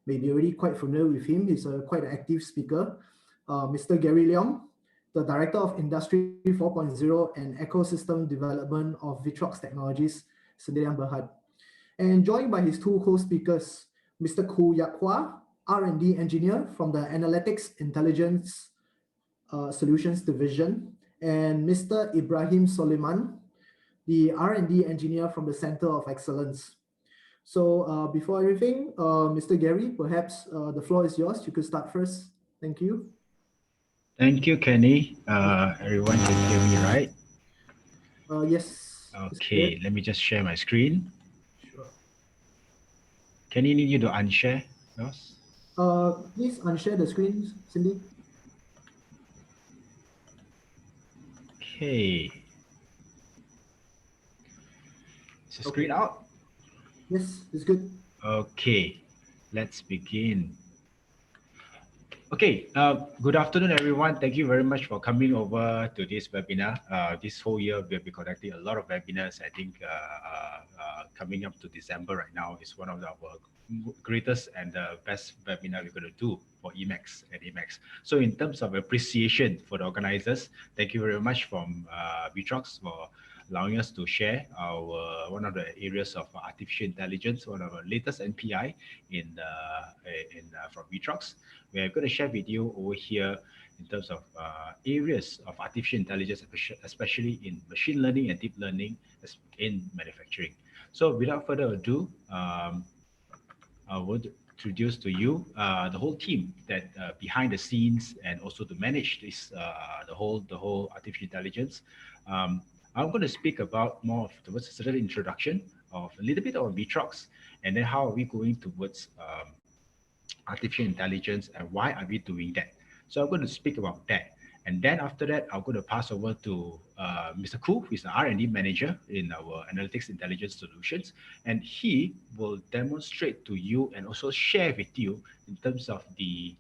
may be already quite familiar with him. He's quite an active speaker. Mr. Gary Leong, the Director of Industry 4.0 and Ecosystem Development of ViTrox Technologies, Sendirian Berhad. And joined by his two co-speakers, Mr. Khoo Yak Hua, R&D Engineer from the Analytics Intelligence Solutions Division, and Mr. Ibrahim Soliman, the R&D Engineer from the Center of Excellence. So before everything, Mr. Gary, perhaps the floor is yours. You could start first. Thank you. Thank you, Kenny. Everyone can hear me, right? Yes. Okay, let me just share my screen. Sure. Kenny, need you to unshare yours? Please unshare the screen, Cindy. Okay. Is the screen out? Yes, it's good. Okay, let's begin. Okay, good afternoon, everyone. Thank you very much for coming over to this webinar. This whole year, we'll be conducting a lot of webinars. I think coming up to December right now is one of our greatest and best webinar we're going to do for EMAX and EMAX. So in terms of appreciation for the organizers, thank you very much from ViTrox for allowing us to share our one of the areas of artificial intelligence, one of our latest NPI from ViTrox. We're going to share with you over here in terms of areas of artificial intelligence, especially in machine learning and deep learning in manufacturing. So without further ado, I would introduce to you the whole team that behind the scenes and also to manage this the whole artificial intelligence. I'm going to speak about more towards a certain introduction of a little bit of ViTrox, and then how are we going towards artificial intelligence and why are we doing that. So I'm going to speak about that. And then after that, I'm going to pass over to Mr. Khoo, who is the R&D manager in our Analytics Intelligence Solutions. And he will demonstrate to you and also share with you in terms of the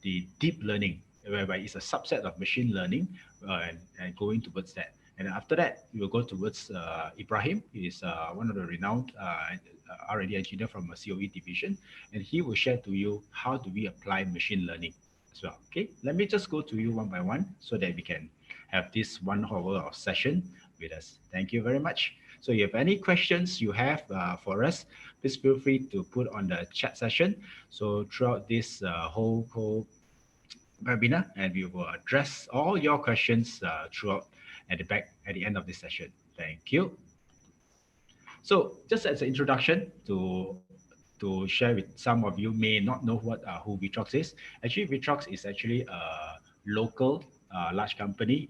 deep learning, whereby it's a subset of machine learning and going towards that. And after that, we will go towards Ibrahim. He is one of the renowned R&D engineer from a COE division, and he will share to you how do we apply machine learning as well. Okay, let me just go to you one by one so that we can have this 1 hour of session with us. Thank you very much. So if you have any questions you have for us, please feel free to put on the chat session. So throughout this whole webinar, and we will address all your questions throughout at the end of this session. Thank you. So just as an introduction to share with some of you may not know who ViTrox is. Actually, ViTrox is actually a local large company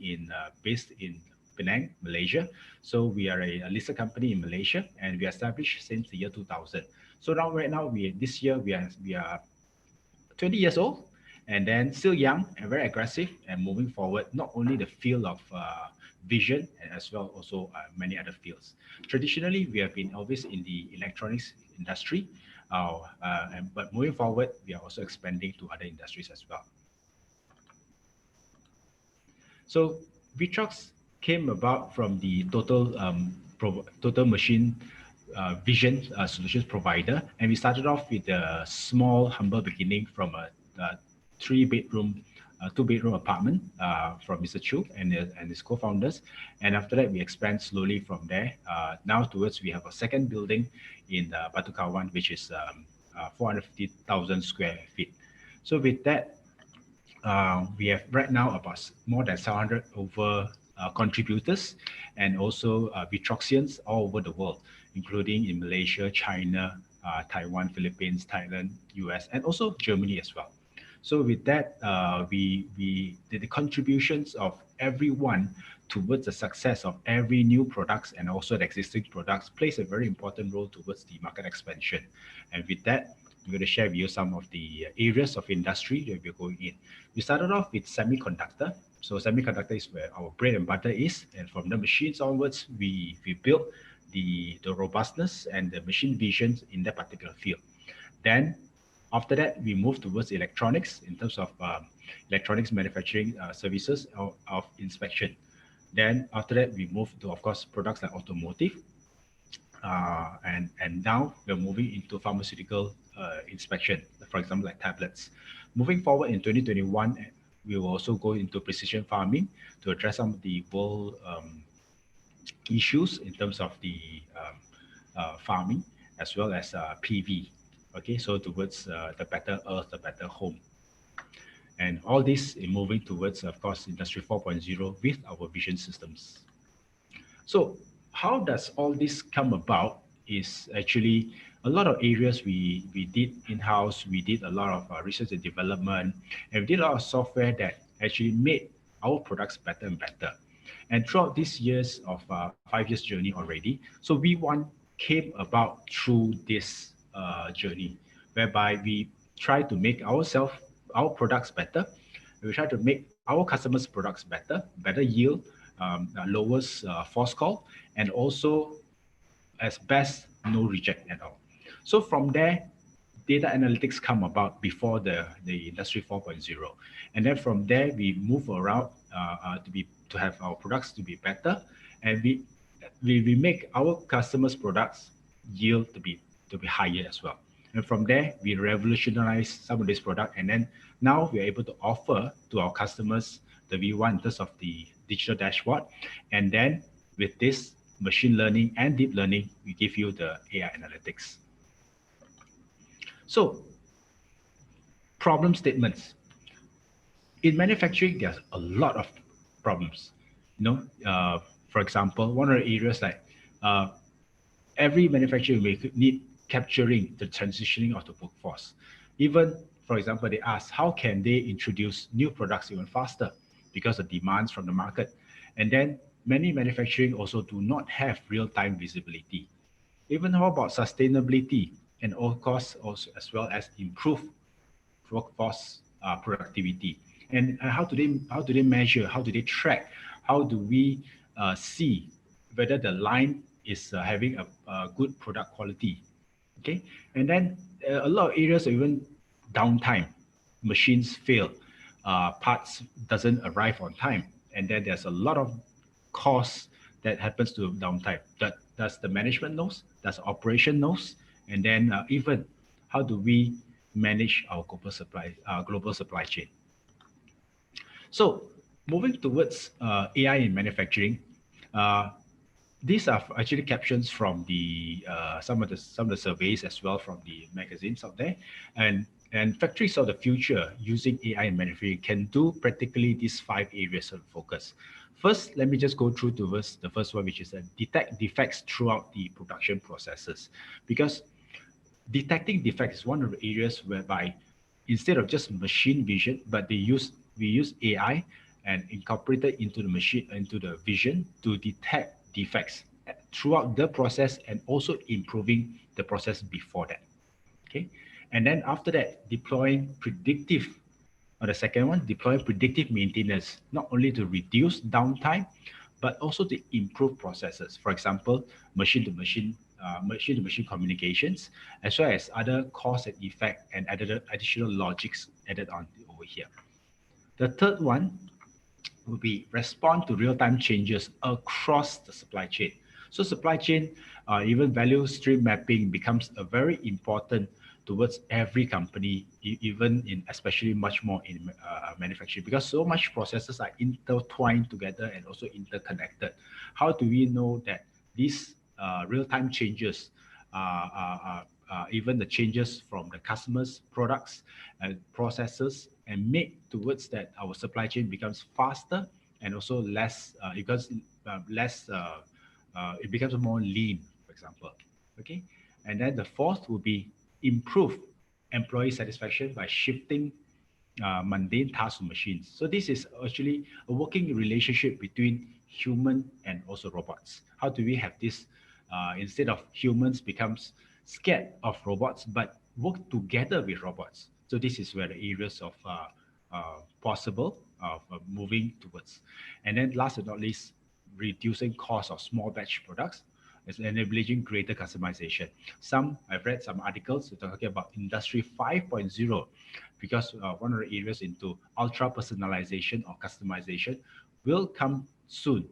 based in Penang, Malaysia. So we are a listed company in Malaysia, and we are established since the year 2000. So right now this year we are 20 years old, and then still young and very aggressive and moving forward, not only the field of vision and as well also many other fields. Traditionally, we have been always in the electronics industry, but moving forward, we are also expanding to other industries as well. So ViTrox came about from the total machine vision solutions provider, and we started off with a small, humble beginning from a 2-bedroom apartment from Mr. Chu and his co-founders. And after that, we expand slowly from there. Now towards we have a second building in Batu Kawan, which is 450,000 square feet. So with that, we have right now about more than 700 over contributors and also ViTroxians all over the world, including in Malaysia, China, Taiwan, Philippines, Thailand, US, and also Germany as well. So with that, the contributions of everyone towards the success of every new products and also the existing products plays a very important role towards the market expansion. And with that, I'm going to share with you some of the areas of industry that we're going in. We started off with semiconductor. So semiconductor is where our bread and butter is. And from the machines onwards, we built the robustness and the machine vision in that particular field. Then after that, we moved towards electronics in terms of electronics manufacturing services of inspection. Then after that, we moved to, of course, products like automotive. And now we're moving into pharmaceutical inspection, for example, like tablets. Moving forward in 2021, we will also go into precision farming to address some of the world issues in terms of the farming, as well as PV. Okay, so towards the better earth, the better home. And all this is moving towards, of course, Industry 4.0 with our vision systems. So how does all this come about is actually a lot of areas we did in-house. We did a lot of research and development, and we did a lot of software that actually made our products better and better. And throughout these years of 5 years journey already, so V1 came about through this journey, whereby we try to make our products better. We try to make our customers' products better, better yield, lowest false call, and also as best no reject at all. So from there, data analytics come about before the industry 4.0, and then from there we move around to have our products to be better, and we make our customers' products yield to be higher as well. And from there, we revolutionize some of this product, and then now we are able to offer to our customers the V1 in terms of the digital dashboard, and then with this machine learning and deep learning, we give you the AI analytics. So, problem statements. In manufacturing, there's a lot of problems. For example, one of the areas like every manufacturer will need capturing the transitioning of the workforce. Even, for example, they ask how can they introduce new products even faster because of demands from the market. And then many manufacturing also do not have real-time visibility. Even how about sustainability and of course also as well as improve workforce productivity. And how do they measure? How do they track? How do we see whether the line is having a good product quality? Okay, and then a lot of areas are even downtime. Machines fail, parts doesn't arrive on time, and then there's a lot of costs that happens to downtime. That does the management knows, does operation knows, and then even how do we manage our global supply chain? So moving towards AI in manufacturing, these are actually captions from the some of the surveys as well from the magazines out there, and factories of the future using AI in manufacturing can do practically these 5 areas of focus. First, let me just go through towards the first one, which is detect defects throughout the production processes, because detecting defects is one of the areas whereby instead of just machine vision, but we use AI and incorporate it into the vision to detect defects throughout the process and also improving the process before that. Okay, and then after that, deploying predictive maintenance, not only to reduce downtime, but also to improve processes. For example, machine-to-machine communications, as well as other cause and effect and additional logics added on over here. The third one will be respond to real-time changes across the supply chain. So supply chain, even value stream mapping becomes a very important towards every company, especially much more in manufacturing, because so much processes are intertwined together and also interconnected. How do we know that these real-time changes, even the changes from the customers' products and processes, and make towards that our supply chain becomes faster and also it becomes more lean, for example. Okay, and then the fourth will be improve employee satisfaction by shifting mundane tasks to machines. So this is actually a working relationship between human and also robots. How do we have this instead of humans becomes scared of robots, but work together with robots? So this is where the areas of possible of moving towards. And then last but not least, reducing cost of small batch products is enabling greater customization. I've read some articles talking about Industry 5.0, because one of the areas into ultra personalization or customization will come soon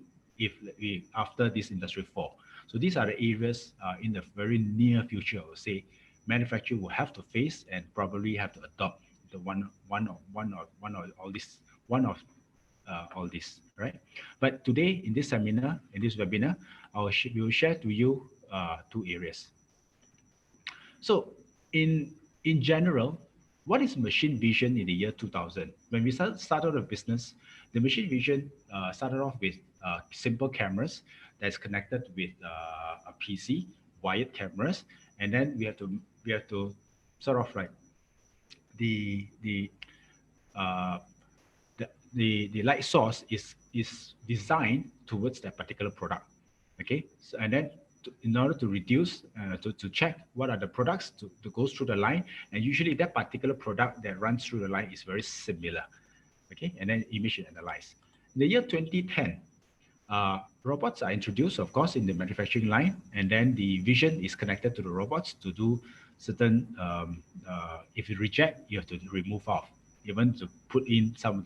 after this Industry 4. So these are the areas in the very near future, I would say, manufacturer will have to face and probably have to adopt the one of all this, right? But today in this seminar, in this webinar, we will share to you two areas. So in general, what is machine vision in the year 2000? When we started the business, the machine vision started off with simple cameras that's connected with a PC, wired cameras, and then we have to sort of like the the uh, the light source is designed towards that particular product. Okay, so, and then in order to reduce to check what are the products to go through the line, and usually that particular product that runs through the line is very similar. Okay, and then image and analyze. In the year 2010, robots are introduced, of course, in the manufacturing line, and then the vision is connected to the robots to do certain. If you reject, you have to remove off, even to put in some of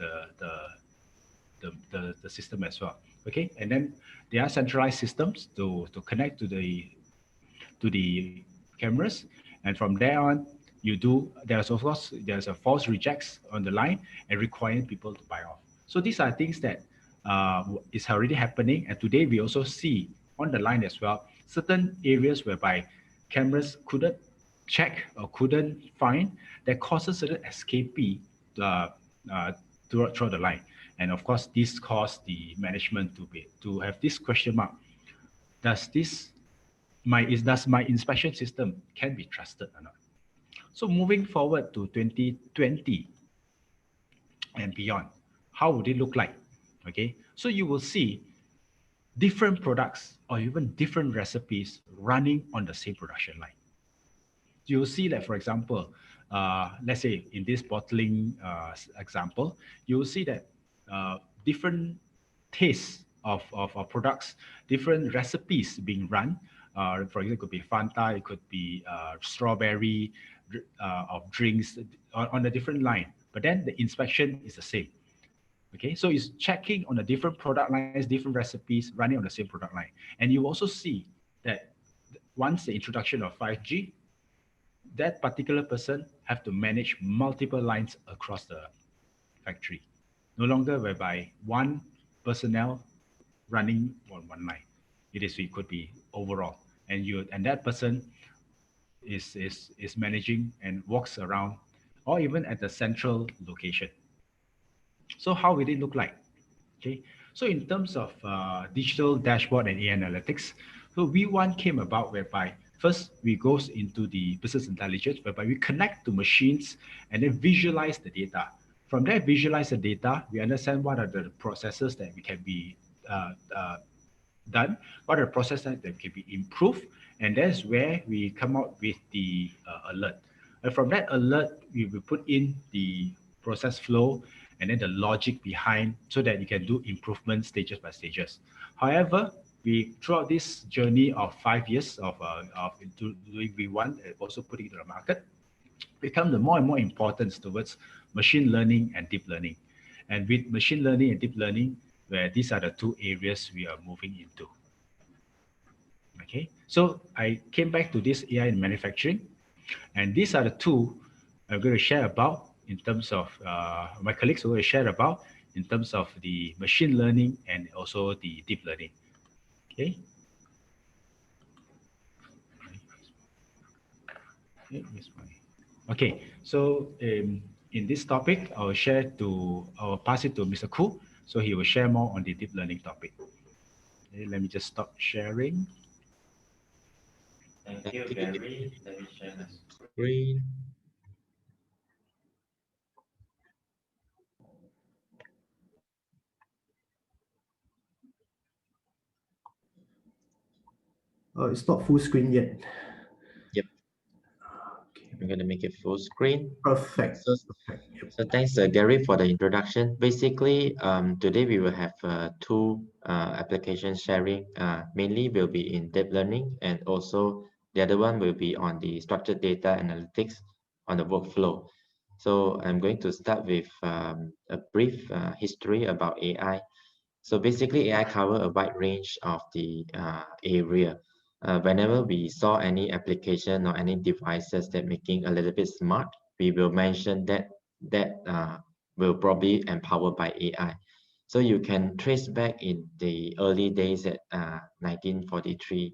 the system as well. Okay, and then there are centralized systems to connect to the cameras, and from there on, you do there's of course there's a false rejects on the line and requiring people to buy off. So these are things that is already happening, and today we also see on the line as well certain areas whereby cameras couldn't check or couldn't find that causes certain escapee throughout the line. And of course, this caused the management to have this question mark: does my inspection system can be trusted or not? So moving forward to 2020 and beyond, how would it look like? Okay, so you will see different products or even different recipes running on the same production line. You'll see that, for example, let's say in this bottling example, you'll see that different tastes of products, different recipes being run. For example, it could be Fanta, it could be strawberry of drinks on a different line. But then the inspection is the same. Okay, so it's checking on the different product lines, different recipes running on the same product line. And you also see that once the introduction of 5G, that particular person have to manage multiple lines across the factory. No longer whereby one personnel running on one line. It could be overall. And that person is managing and walks around or even at the central location. So how will it look like? Okay, so in terms of digital dashboard and AI analytics, so V1 came about whereby first we goes into the business intelligence, whereby we connect to machines and then visualize the data. From there, visualize the data, we understand what are the processes that we can be done, what are the processes that can be improved, and that's where we come out with the alert. And from that alert, we will put in the process flow and then the logic behind so that you can do improvement stages by stages. However, we throughout this journey of 5 years of doing V1 and also putting it to the market, become the more and more importance towards machine learning and deep learning. And with machine learning and deep learning, where these are the two areas we are moving into. Okay, so I came back to this AI in manufacturing, and these are the two I'm going to share about in terms of my colleagues will share about in terms of the machine learning and also the deep learning. Okay. Okay. So in this topic, I'll pass it to Mr. Koo, so he will share more on the deep learning topic. Okay, let me just stop sharing. Thank you, Gary. Let me share the screen. It's not full screen yet. Yep. I'm going to make it full screen. Perfect. So thanks, Gary, for the introduction. Basically, today we will have two application sharing. Mainly will be in deep learning, and also the other one will be on the structured data analytics on the workflow. So I'm going to start with a brief history about AI. So basically, AI cover a wide range of the area. whenever we saw any application or any devices that making a little bit smart, we will mention that will probably empowered by AI. So you can trace back in the early days at 1943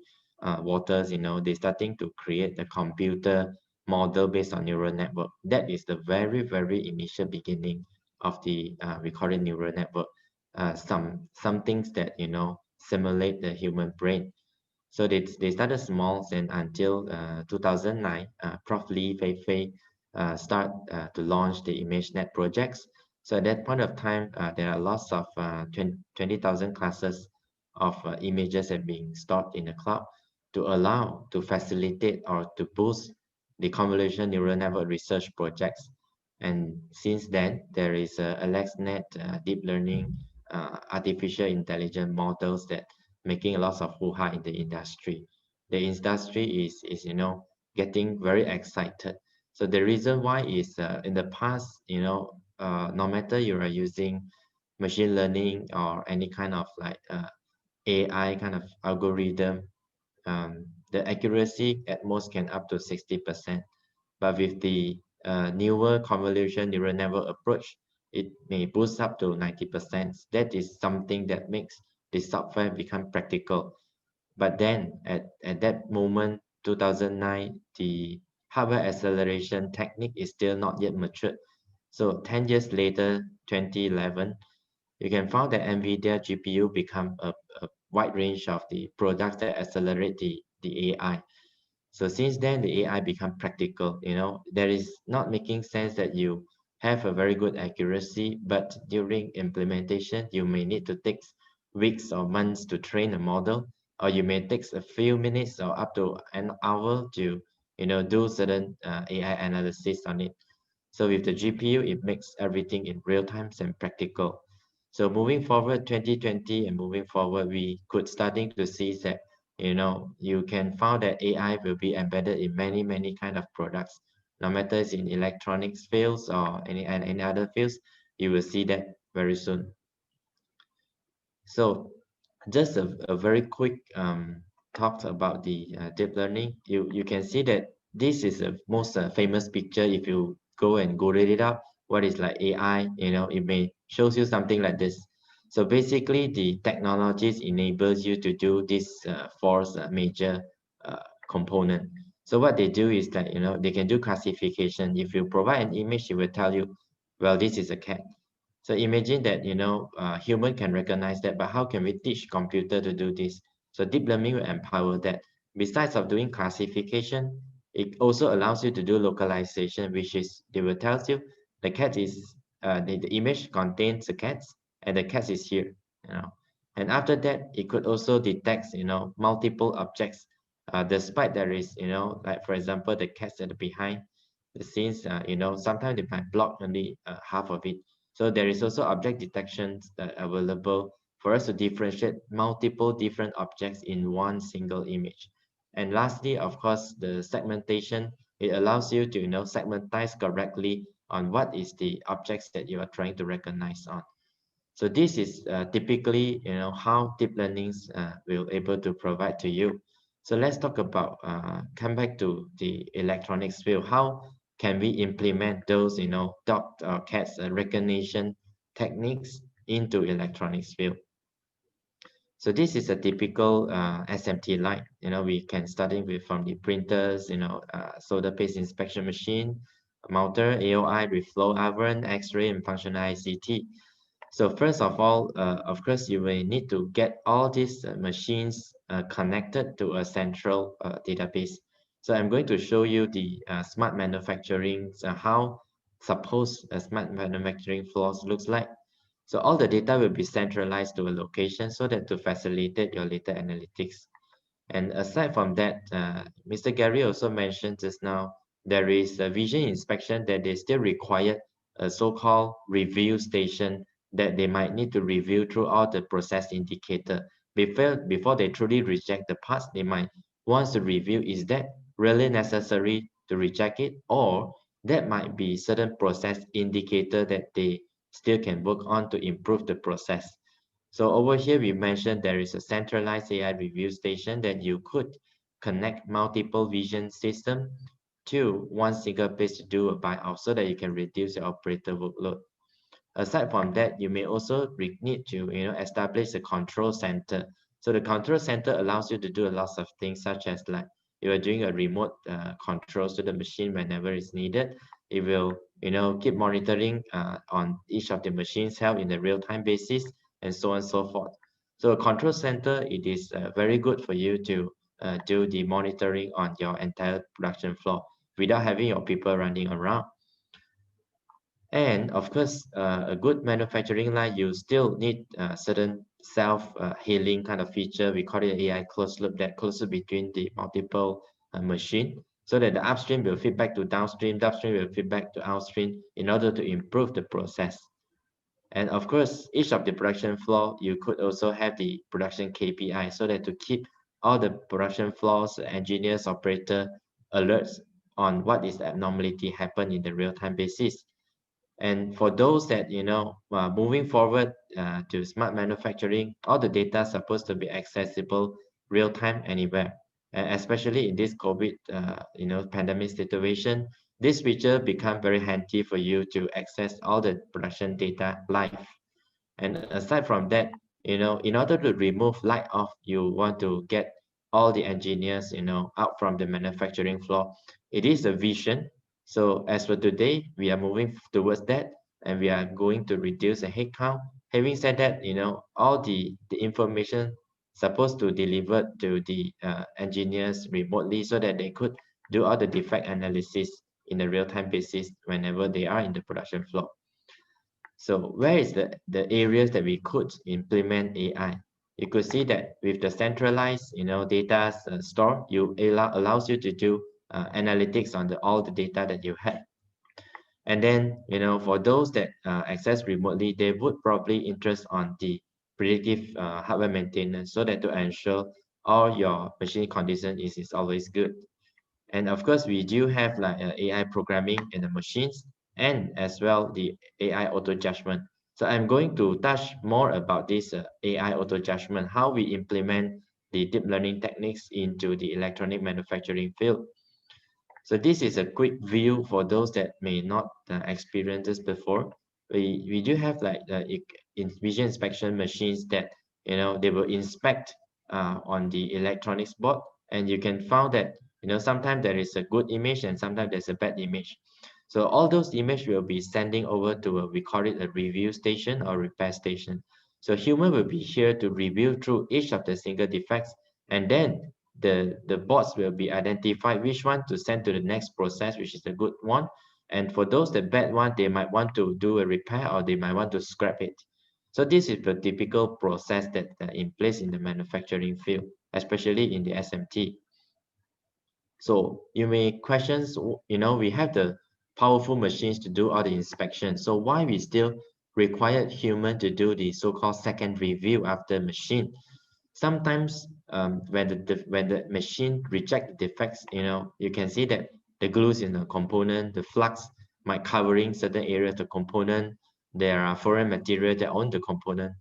Waters, they starting to create the computer model based on neural network. That is the very, very initial beginning of the we call it neural network. Some things that simulate the human brain. So they started small, and until 2009, Prof. Lee Fei start to launch the ImageNet projects. So at that point of time, there are lots of 20,000 classes of images that being stored in the cloud to facilitate or to boost the convolutional neural network research projects. And since then, there is AlexNet deep learning, artificial intelligence models that making lots of hoo-ha in the industry. The industry is getting very excited. So the reason why is in the past, no matter you are using machine learning or any kind of like AI kind of algorithm, the accuracy at most can up to 60%. But with the newer convolutional neural network approach, it may boost up to 90%. That is something that makes the software become practical. But then at that moment, 2009, the hardware acceleration technique is still not yet matured. So 10 years later, 2011, you can find that NVIDIA GPU become a wide range of the products that accelerate the AI. So since then, the AI become practical. There is not making sense that you have a very good accuracy, but during implementation, you may need to take weeks or months to train a model, or you may take a few minutes or up to an hour to, do certain AI analysis on it. So with the GPU, it makes everything in real time and practical. So moving forward, 2020 and moving forward, we could starting to see that you can find that AI will be embedded in many kind of products, no matter it's in electronics fields or any other fields. You will see that very soon. So just a very quick talk about the deep learning. You can see that this is the most famous picture. If you go and Google it up, what is like AI, it may shows you something like this. So basically, the technologies enables you to do this four major component. So what they do is that they can do classification. If you provide an image, it will tell you, well, this is a cat. So imagine that human can recognize that, but how can we teach computer to do this? So deep learning will empower that. Besides of doing classification, it also allows you to do localization, which is they will tell you the cat is the image contains the cats and the cat is here. And after that, it could also detect multiple objects. Despite there is like for example the cats at the behind the scenes, sometimes they might block only half of it. So there is also object detections that are available for us to differentiate multiple different objects in one single image. And lastly, of course, the segmentation, it allows you to segmentize correctly on what is the objects that you are trying to recognize on. So this is typically how deep learnings will able to provide to you. So let's talk about come back to the electronics field. How can we implement those dog or cats recognition techniques into electronics field? So this is a typical SMT line. We can starting with from the printers, solder paste inspection machine, motor, AOI, reflow oven, X-ray, and functional ICT. So first of all, of course, you will need to get all these machines connected to a central database. So I'm going to show you the smart manufacturing, how suppose a smart manufacturing floors looks like. So all the data will be centralized to a location so that to facilitate your data analytics. And aside from that, Mr. Gary also mentioned just now, there is a vision inspection that they still require a so-called review station that they might need to review through all the process indicator. Before they truly reject the parts, they might want to review, is that really necessary to reject it? Or that might be certain process indicator that they still can work on to improve the process. So over here, we mentioned there is a centralized AI review station that you could connect multiple vision system to one single place to do a buyout so that you can reduce your operator workload. Aside from that, you may also need to establish a control center. So the control center allows you to do a lot of things, such as like you are doing a remote controls to the machine whenever it's needed. It will keep monitoring on each of the machines' health in a real-time basis, and so on and so forth. So a control center, it is very good for you to do the monitoring on your entire production floor without having your people running around. And of course, a good manufacturing line, you still need certain self-healing kind of feature. We call it AI closed loop, that closed loop between the multiple machine, so that the upstream will feedback to downstream, downstream will feedback to upstream in order to improve the process. And of course, each of the production floor, you could also have the production KPI so that to keep all the production floors, engineers, operator alerts on what is the abnormality happen in the real-time basis. And for those that, moving forward to smart manufacturing, all the data is supposed to be accessible real-time anywhere. And especially in this COVID, pandemic situation, this feature become very handy for you to access all the production data live. And aside from that, in order to remove light off, you want to get all the engineers, out from the manufacturing floor. It is a vision. So as for today, we are moving towards that, and we are going to reduce the headcount. Having said that, all the information supposed to deliver to the engineers remotely so that they could do all the defect analysis in a real-time basis whenever they are in the production floor. So where is the areas that we could implement AI? You could see that with the centralized, data store, allows you to do analytics on all the data that you have. And then, for those that access remotely, they would probably interest on the predictive hardware maintenance so that to ensure all your machine condition is always good. And of course, we do have like AI programming in the machines and as well the AI auto judgment. So I'm going to touch more about this AI auto judgment, how we implement the deep learning techniques into the electronic manufacturing field. So this is a quick view for those that may not experience this before. We do have like vision inspection machines that they will inspect on the electronics board, and you can find that sometimes there is a good image and sometimes there's a bad image. So all those images will be sending over to we call it a review station or repair station. So human will be here to review through each of the single defects, and then the bots will be identified which one to send to the next process, which is the good one. And for those the bad one, they might want to do a repair or they might want to scrap it. So this is the typical process that in place in the manufacturing field, especially in the SMT. So you may questions, we have the powerful machines to do all the inspection. So why we still require human to do the so-called second review after machine? Sometimes when the machine reject the defects, you can see that the glues in the component, the flux might covering certain areas of the component. There are foreign material that own the component.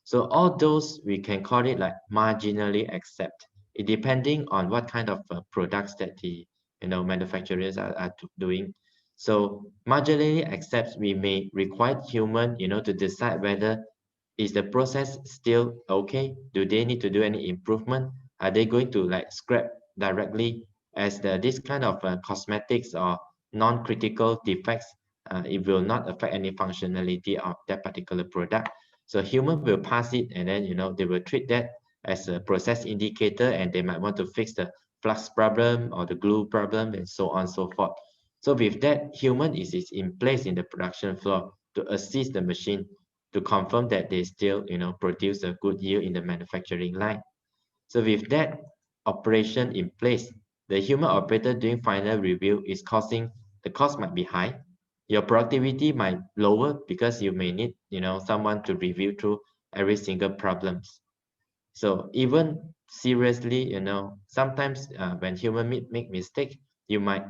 So all those we can call it like marginally accept. It depending on what kind of products that the manufacturers are doing. So marginally accept, we may require human to decide whether is the process still okay? Do they need to do any improvement? Are they going to like scrap directly as this kind of cosmetics or non-critical defects? It will not affect any functionality of that particular product. So human will pass it, and then they will treat that as a process indicator, and they might want to fix the flux problem or the glue problem and so on and so forth. So with that, human is in place in the production floor to assist the machine to confirm that they still produce a good yield in the manufacturing line. So with that operation in place, the human operator doing final review is causing the cost might be high. Your productivity might lower because you may need someone to review through every single problems. So even seriously, sometimes when human make mistake, you might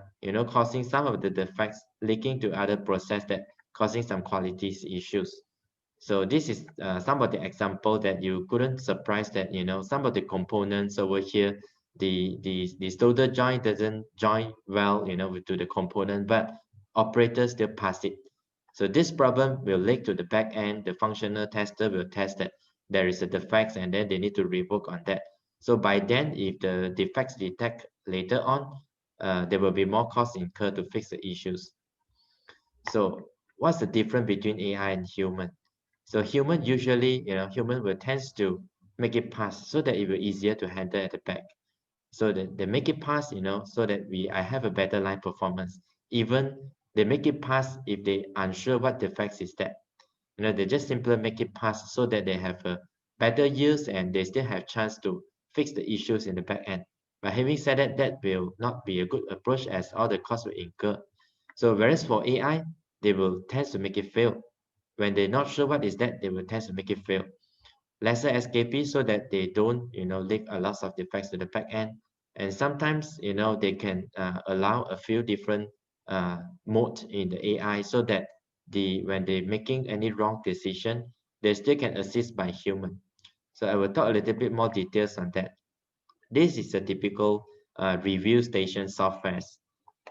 causing some of the defects leaking to other process that causing some quality issues. So this is some of the example that you couldn't surprise that some of the components over here the solder joint doesn't join well, to the component, but operators still pass it. So this problem will lead to the back end. The functional tester will test that there is a defect, and then they need to rework on that. So by then, if the defects detect later on, there will be more cost incurred to fix the issues. So what's the difference between AI and human? So human usually, human will tends to make it pass so that it will easier to handle at the back. So that they make it pass, so that I have a better line performance. Even they make it pass if they unsure what defects is that. They just simply make it pass so that they have a better use and they still have chance to fix the issues in the back end. But having said that, that will not be a good approach as all the costs will incur. So whereas for AI, they will tend to make it fail. When they're not sure what is that, they will tend to make it fail. Lesser SKP so that they don't, leak a lot of defects to the back end. And sometimes, they can allow a few different mode in the AI so that when they're making any wrong decision, they still can assist by human. So I will talk a little bit more details on that. This is a typical review station software.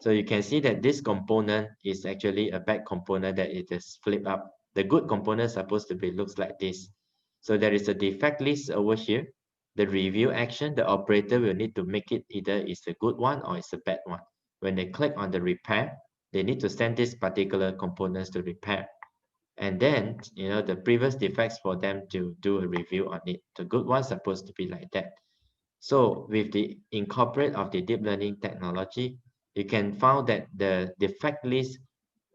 So you can see that this component is actually a bad component that it is flipped up. The good component is supposed to be looks like this. So there is a defect list over here. The review action, the operator will need to make it either it's a good one or it's a bad one. When they click on the repair, they need to send these particular components to repair. And then, the previous defects for them to do a review on it. The good one's supposed to be like that. So with the incorporate of the deep learning technology, you can find that the defect list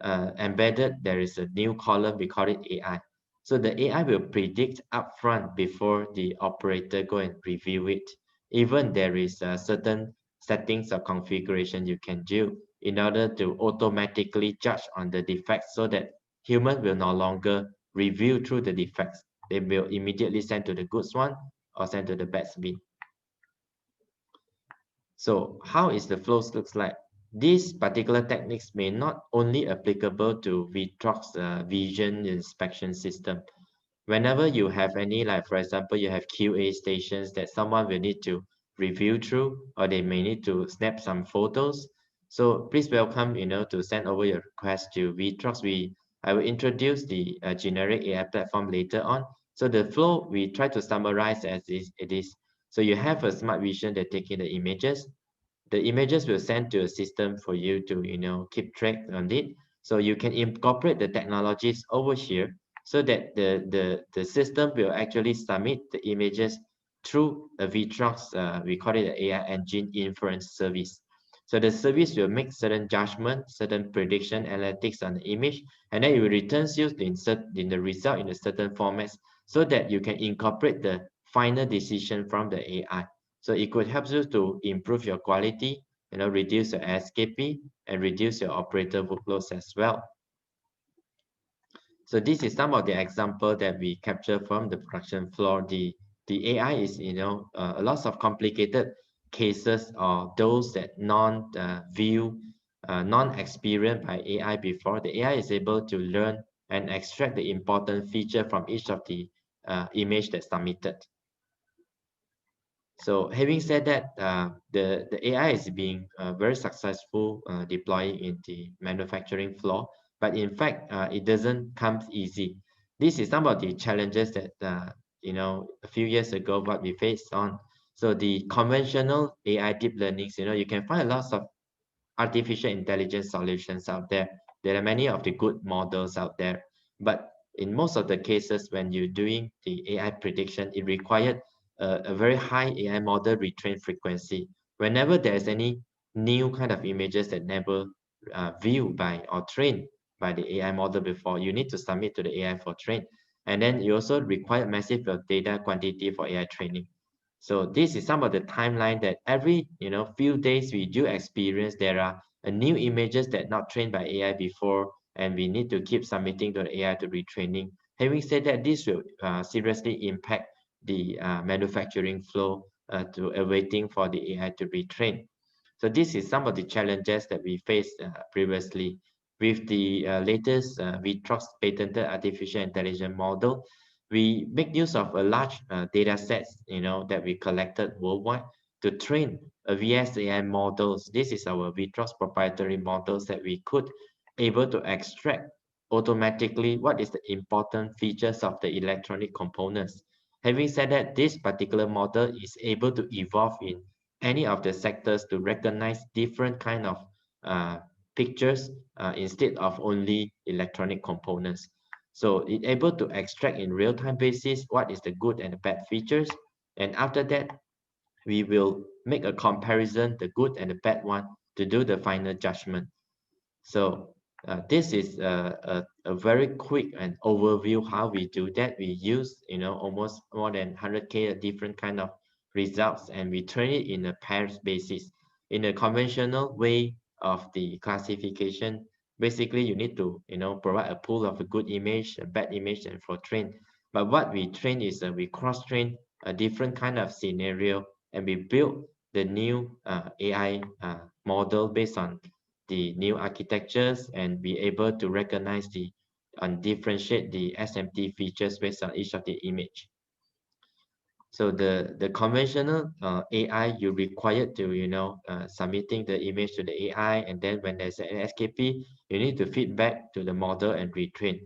embedded, there is a new column, we call it AI. So the AI will predict upfront before the operator go and review it. Even there is certain settings or configuration you can do in order to automatically judge on the defects so that human will no longer review through the defects. They will immediately send to the goods one or send to the bad bin. So how is the flows looks like? These particular techniques may not only applicable to ViTrox vision inspection system. Whenever you have any, like for example, you have QA stations that someone will need to review through, or they may need to snap some photos. So please welcome, to send over your request to ViTrox. I will introduce the generic AI platform later on. So the flow, we try to summarize as it is. So you have a smart vision that taking the images. The images will send to a system for you to, keep track on it. So you can incorporate the technologies over here so that the system will actually submit the images through a ViTrox, we call it an AI engine inference service. So the service will make certain judgment, certain prediction analytics on the image, and then it will return you in the result in a certain formats so that you can incorporate the final decision from the AI. So it could help you to improve your quality, reduce your SKP and reduce your operator workloads as well. So this is some of the example that we capture from the production floor. The AI is, a lot of complicated cases or those that non-experienced by AI before. The AI is able to learn and extract the important feature from each of the image that's submitted. So having said that, the AI is being very successful deploying in the manufacturing floor, but in fact, it doesn't come easy. This is some of the challenges that, a few years ago, what we faced on. So the conventional AI deep learnings, you can find lots of artificial intelligence solutions out there. There are many of the good models out there, but in most of the cases, when you're doing the AI prediction, it required a very high AI model retrain frequency. Whenever there's any new kind of images that never viewed by or trained by the AI model before, you need to submit to the AI for train. And then you also require massive data quantity for AI training. So this is some of the timeline that every few days we do experience. There are new images that not trained by AI before, and we need to keep submitting to the AI to retraining. Having said that, this will seriously impact the manufacturing flow to awaiting for the AI to retrain. So this is some of the challenges that we faced previously. With the latest ViTrox patented artificial intelligence model, we make use of a large data sets, that we collected worldwide. to train a VSAI models. This is our ViTrox proprietary models that we could able to extract automatically what is the important features of the electronic components. Having said that, this particular model is able to evolve in any of the sectors to recognize different kind of pictures instead of only electronic components. So it's able to extract in real-time basis what is the good and the bad features. And after that, we will make a comparison, the good and the bad one, to do the final judgment. So this is a very quick and overview how we do that. We use, almost more than 100K different kind of results, and we train it in a pairs basis. In a conventional way of the classification, basically you need to, provide a pool of a good image, a bad image, and for train. But what we train is we cross-train a different kind of scenario, and we build the new AI model based on the new architectures and be able to recognize and differentiate the SMT features based on each of the image. So the conventional AI, you required to, submitting the image to the AI, and then when there's an SKP, you need to feed back to the model and retrain.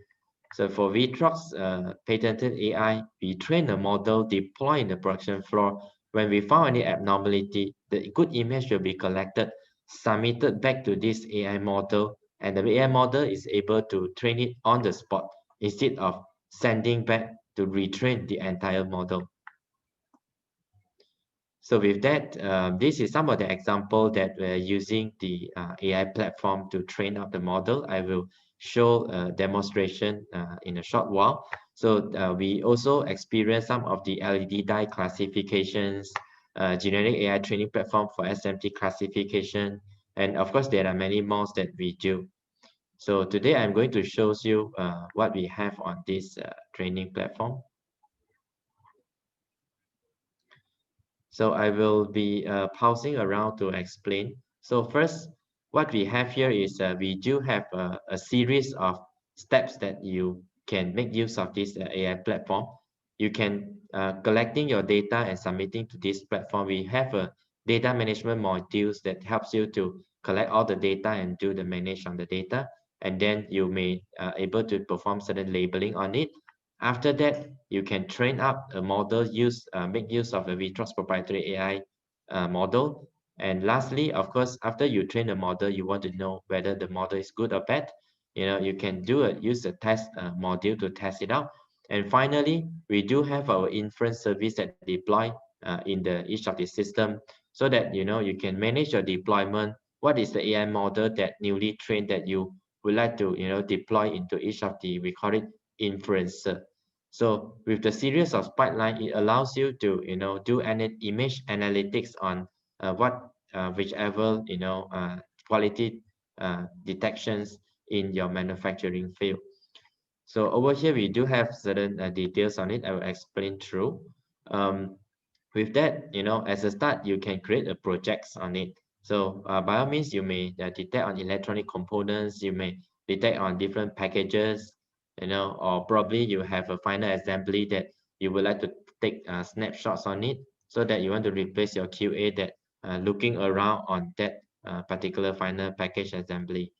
So for ViTrox patented AI, we train the model, deploy in the production floor. When we found any abnormality, the good image will be collected, submitted back to this AI model, and the AI model is able to train it on the spot instead of sending back to retrain the entire model. So with that, this is some of the example that we're using the AI platform to train up the model. I will show a demonstration in a short while. So we also experience some of the LED die classifications, generic AI training platform for SMT classification, and of course there are many more that we do. So today I'm going to show you what we have on this training platform. So I will be pausing around to explain. So first, what we have here is we do have a series of steps that you can make use of this AI platform. You can collecting your data and submitting to this platform. We have a data management modules that helps you to collect all the data and do the manage on the data. And then you may able to perform certain labeling on it. After that, you can train up a model, make use of the ViTrox proprietary AI model. And lastly, of course, after you train the model, you want to know whether the model is good or bad. You can use a test module to test it out. And finally, we do have our inference service that deploy in each of the system, so that you can manage your deployment. What is the AI model that newly trained that you would like to deploy into each of the, we call it inferencer. So with the series of pipeline, it allows you to do any image analytics on whichever quality detections in your manufacturing field. So over here we do have certain details on it. I will explain through. With that, as a start, you can create a projects on it. So by all means, you may detect on electronic components. You may detect on different packages. Or probably you have a final assembly that you would like to take snapshots on it, so that you want to replace your QA that looking around on that particular final package assembly.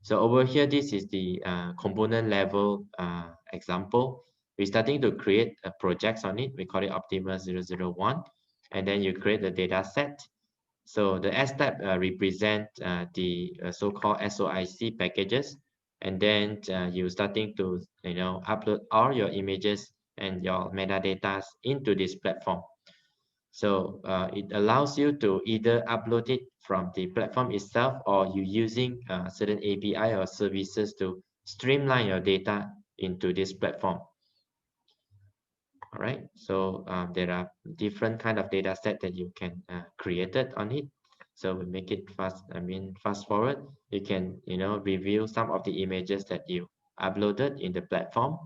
So over here, this is the component level example. We're starting to create projects on it. We call it Optimus 001, and then you create the data set. So the S tab represent the so-called SOIC packages. And then you're starting to upload all your images and your metadata into this platform. So it allows you to either upload it from the platform itself, or you using certain API or services to streamline your data into this platform. All right, so there are different kind of data set that you can create it on it. So we make it fast forward. You can, review some of the images that you uploaded in the platform.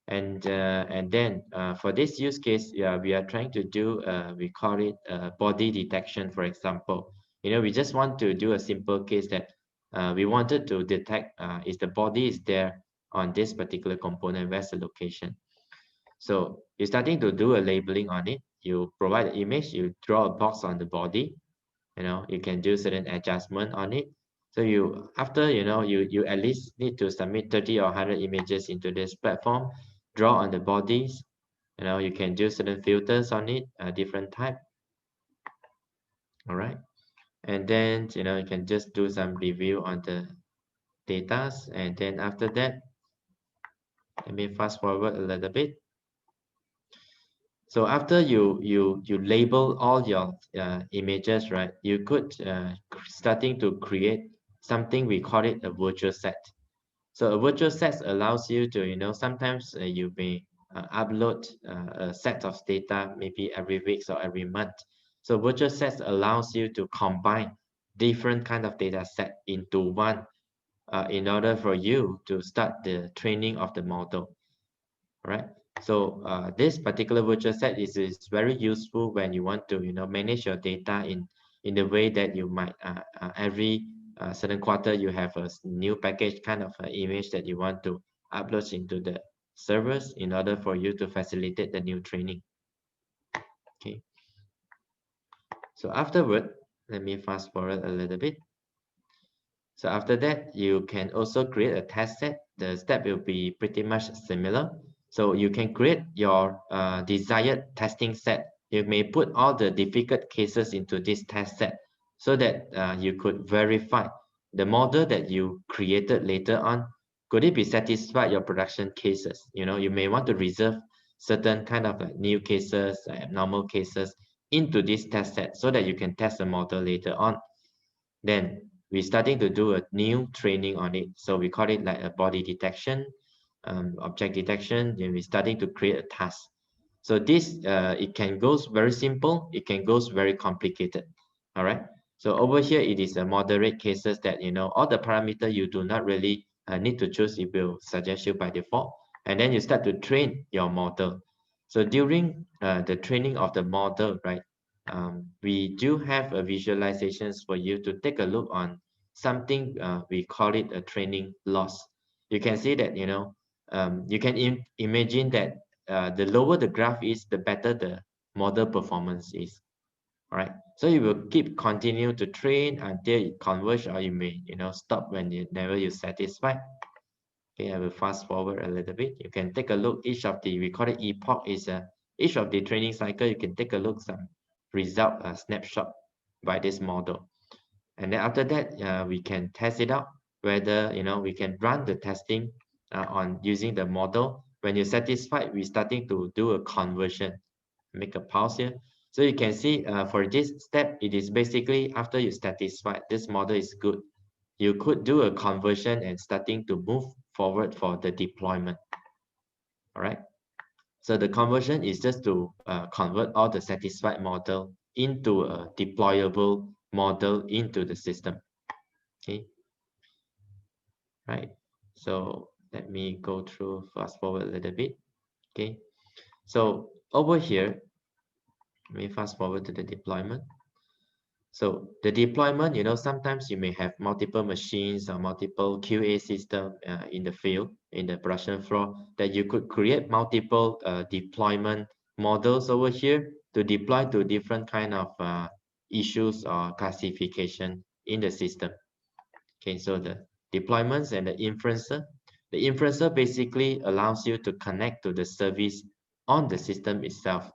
And then for this use case, we are trying to do, we call it body detection, for example. We just want to do a simple case that we wanted to detect if the body is there on this particular component, where's the location. So you're starting to do a labeling on it. you provide the image, you draw a box on the body, you can do certain adjustment on it. So after you at least need to submit 30 or 100 images into this platform, draw on the bodies, you can do certain filters on it, different type. All right, and then you can just do some review on the data, and then after that, let me fast forward a little bit. So after you label all your images, right, you could starting to create something, we call it a virtual set. So a virtual set allows you to, sometimes you may upload a set of data maybe every week or every month. So virtual sets allows you to combine different kind of data set into one in order for you to start the training of the model, right? So this particular virtual set is very useful when you want to manage your data in the way that you might every certain quarter you have a new package kind of image that you want to upload into the servers in order for you to facilitate the new training. Okay, so afterward, let me fast forward a little bit. So after that, you can also create a test set. The step will be pretty much similar. So you can create your desired testing set. You may put all the difficult cases into this test set so that you could verify the model that you created later on. Could it be satisfied your production cases? You may want to reserve certain kind of new cases, abnormal cases into this test set so that you can test the model later on. Then we're starting to do a new training on it. So we call it like a body detection, object detection, and we're starting to create a task. So this, it can go very simple, it can go very complicated. All right. So over here, it is a moderate cases that, all the parameter you do not really need to choose, it will suggest you by default. And then you start to train your model. So during the training of the model, right, we do have a visualizations for you to take a look on something, we call it a training loss. You can see that, you can imagine that the lower the graph is, the better the model performance is. All right, so you will continue to train until it converge, or you may stop whenever you're satisfied. Okay, I will fast forward a little bit. You can take a look, each of the, we call it epoch, is each of the training cycle, you can take a look some result snapshot by this model. And then after that, we can test it out, whether we can run the testing on using the model. When you're satisfied, we're starting to do a conversion. Make a pause here. So you can see for this step, it is basically after you're satisfied, this model is good, you could do a conversion and starting to move forward for the deployment. All right. So the conversion is just to convert all the satisfied model into a deployable model into the system. Okay. Right. So let me go through, fast forward a little bit. Okay. So over here, let me fast forward to the deployment. So the deployment, sometimes you may have multiple machines or multiple QA system in the field, in the production floor, that you could create multiple deployment models over here to deploy to different kind of issues or classification in the system. Okay, so the deployments and the inferencer. The inferencer basically allows you to connect to the service on the system itself,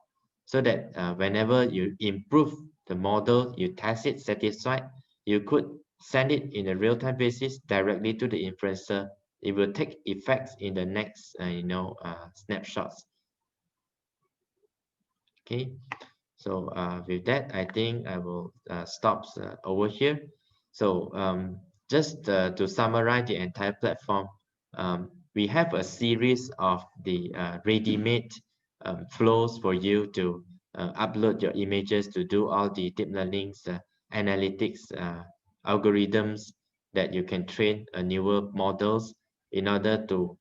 so that whenever you improve the model, you test it, satisfied, you could send it in a real-time basis directly to the inferencer. It will take effects in the next, snapshots. Okay, so with that, I think I will stop over here. So just to summarize the entire platform, we have a series of the ready-made flows for you to upload your images, to do all the deep learning analytics algorithms that you can train newer models in order to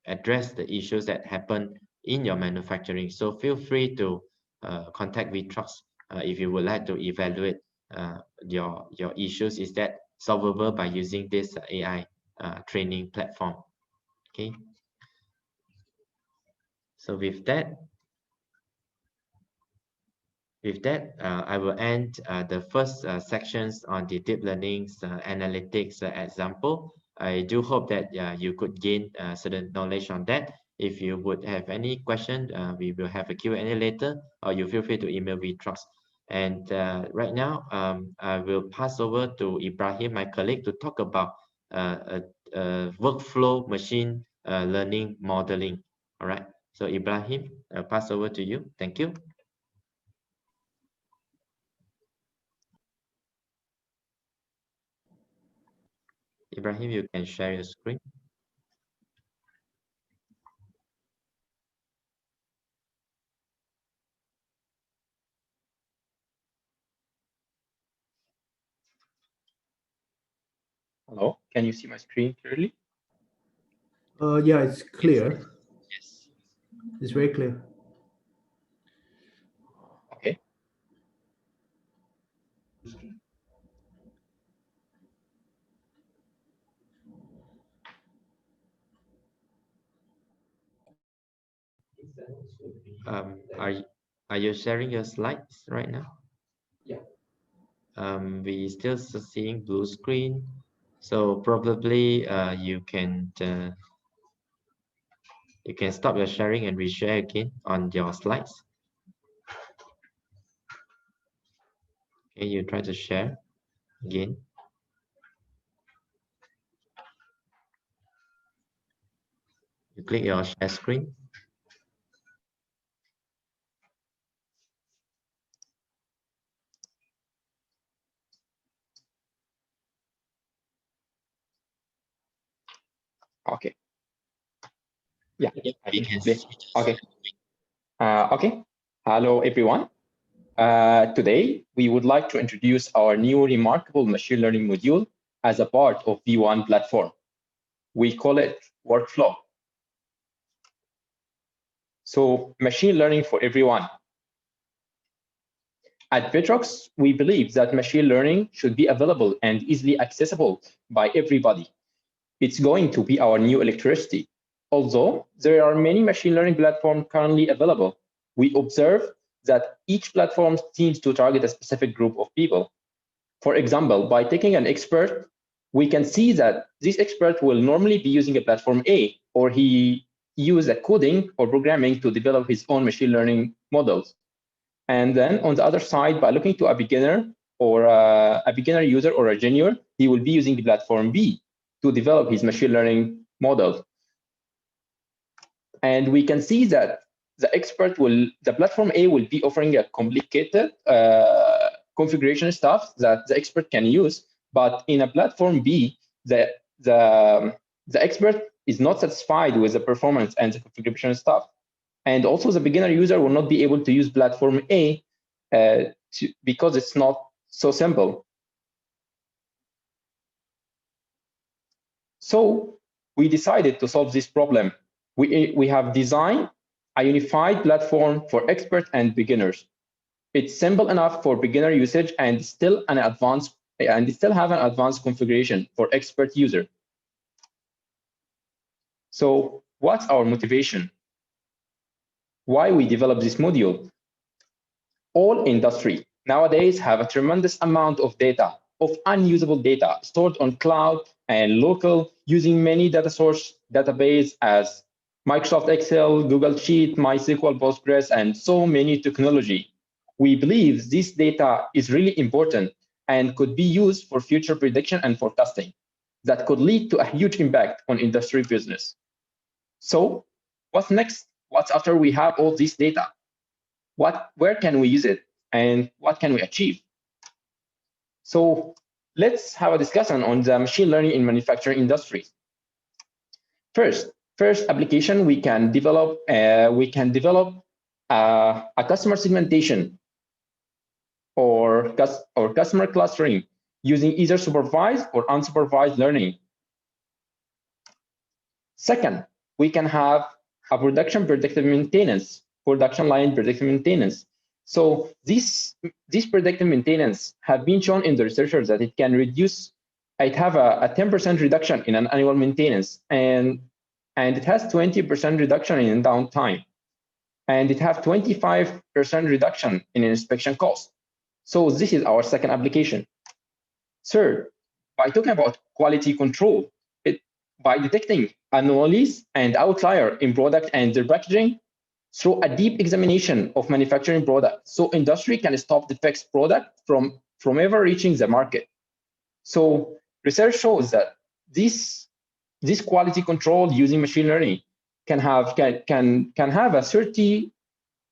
address the issues that happen in your manufacturing. So feel free to contact ViTrox if you would like to evaluate your issues is that solvable by using this AI training platform. Okay, so with that, With that, I will end the first sections on the deep learning analytics example. I do hope that you could gain certain knowledge on that. If you would have any question, we will have a Q&A later, or you feel free to email ViTrox. And right now, I will pass over to Ibrahim, my colleague, to talk about workflow machine learning modeling. All right. So Ibrahim, I'll pass over to you. Thank you. Ibrahim, you can share your screen. Hello, can you see my screen clearly? Yeah, it's clear. Yes. It's very clear. Okay. Are you sharing your slides right now? Yeah. We still seeing blue screen, so probably you can stop your sharing and reshare again on your slides. Okay, you try to share again. You click your share screen. Okay. Yeah. We can see. Okay. Okay. Hello, everyone. Today, we would like to introduce our new remarkable machine learning module as a part of V1 platform. We call it workflow. So machine learning for everyone. At ViTrox, we believe that machine learning should be available and easily accessible by everybody. It's going to be our new electricity. Although there are many machine learning platforms currently available, we observe that each platform seems to target a specific group of people. For example, by taking an expert, we can see that this expert will normally be using a platform A, or he use a coding or programming to develop his own machine learning models. And then on the other side, by looking to a beginner or a beginner user or a junior, he will be using the platform B to develop his machine learning model. And we can see that the platform A will be offering a complicated configuration stuff that the expert can use, but in a platform B, the expert is not satisfied with the performance and the configuration stuff. And also the beginner user will not be able to use platform A because it's not so simple. So we decided to solve this problem. We have designed a unified platform for experts and beginners. It's simple enough for beginner usage and still have an advanced configuration for expert user. So what's our motivation? Why we develop this module? All industry nowadays have a tremendous amount of data, of unusable data stored on cloud and local using many data source database as Microsoft Excel, Google Sheet, MySQL, Postgres, and so many technology. We believe this data is really important and could be used for future prediction and forecasting that could lead to a huge impact on industry business. So what's next? What's after we have all this data? Where can we use it and what can we achieve? So let's have a discussion on the machine learning in manufacturing industry. First application we can develop a customer segmentation or customer clustering using either supervised or unsupervised learning. Second, we can have a production line predictive maintenance. So this predictive maintenance have been shown in the researchers that it have a 10% reduction in an annual maintenance and it has 20% reduction in downtime. and it has 25% reduction in inspection cost. So this is our second application. Third, by talking about quality control, by detecting anomalies and outlier in product and their packaging through a deep examination of manufacturing products, so industry can stop defects product from ever reaching the market. So research shows that this quality control using machine learning can have a 30%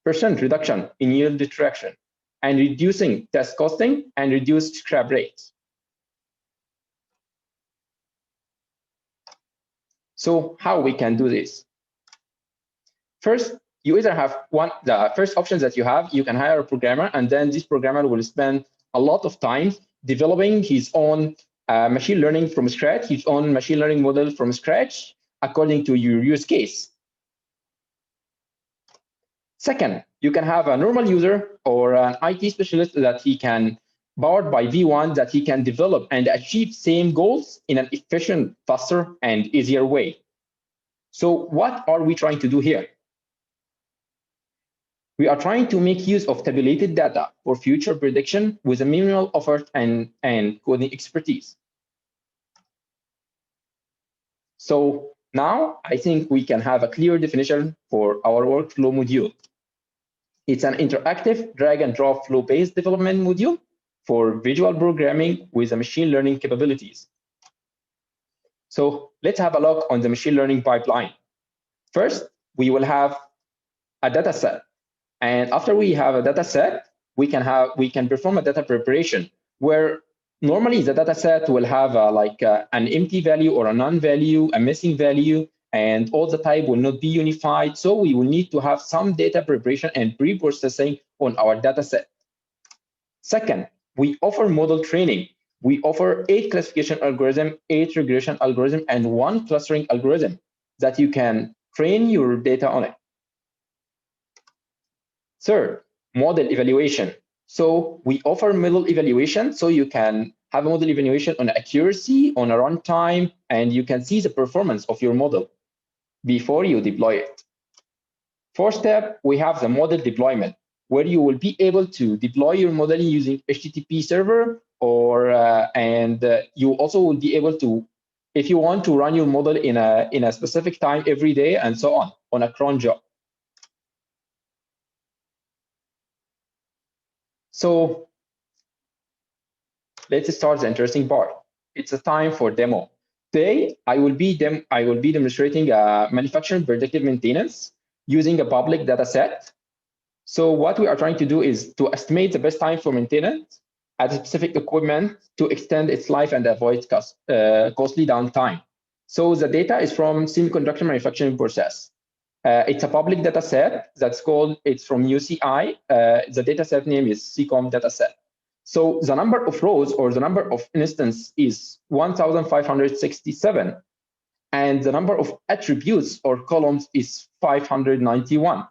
reduction in yield detraction and reducing test costing and reduced scrap rates. So how we can do this? First, you either have the first option that you have, you can hire a programmer, and then this programmer will spend a lot of time developing his own machine learning from scratch, his own machine learning model from scratch, according to your use case. Second, you can have a normal user or an IT specialist that he can, powered by V1, that he can develop and achieve same goals in an efficient, faster, and easier way. So what are we trying to do here? We are trying to make use of tabulated data for future prediction with a minimal effort and coding expertise. So now I think we can have a clear definition for our workflow module. It's an interactive drag and drop flow-based development module for visual programming with a machine learning capabilities. So let's have a look on the machine learning pipeline. First, we will have a data set. And after we have a data set, we can perform a data preparation where normally the data set will have an empty value or a non-value, a missing value, and all the type will not be unified. So we will need to have some data preparation and pre-processing on our data set. Second, we offer model training. We offer 8 classification algorithm, 8 regression algorithm, and 1 clustering algorithm that you can train your data on it. Third, model evaluation. So we offer model evaluation, so you can have a model evaluation on accuracy, on a runtime, and you can see the performance of your model before you deploy it. Fourth step, we have the model deployment, where you will be able to deploy your model using HTTP server, and you also will be able to, if you want to run your model in a specific time every day and so on a cron job. So let's start the interesting part. It's a time for demo. Today, I will be demonstrating manufacturing predictive maintenance using a public data set. So what we are trying to do is to estimate the best time for maintenance at a specific equipment to extend its life and avoid costly downtime. So the data is from semiconductor manufacturing process. It's a public data set it's from UCI. The data set name is CCOM dataset. So the number of rows or the number of instances is 1,567. And the number of attributes or columns is 591.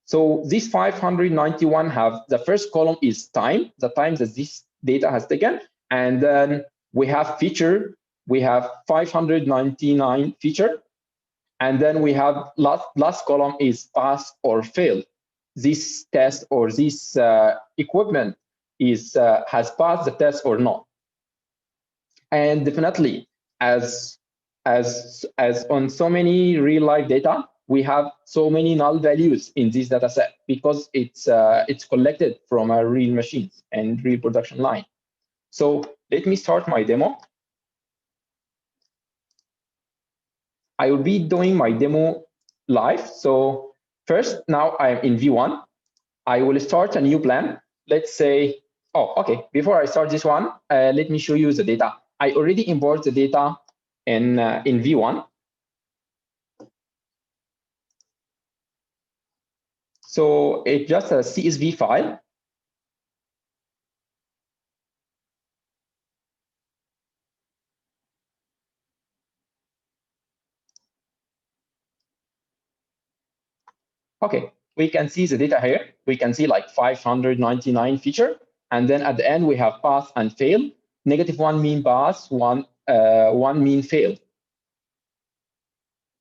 So these 591 have, the first column is time, the time that this data has taken. And then we have feature, we have 599 feature. And then we have last column is pass or fail. This test or this equipment has passed the test or not. And definitely, as on so many real life data, we have so many null values in this data set because it's collected from a real machines and real production line. So let me start my demo. I will be doing my demo live. So first, now I'm in V1. I will start a new plan. Let's say, okay. Before I start this one, let me show you the data. I already import the data in V1. So it's just a CSV file. Okay, we can see the data here. We can see like 599 feature. And then at the end, we have pass and fail, -1 mean pass, one mean fail.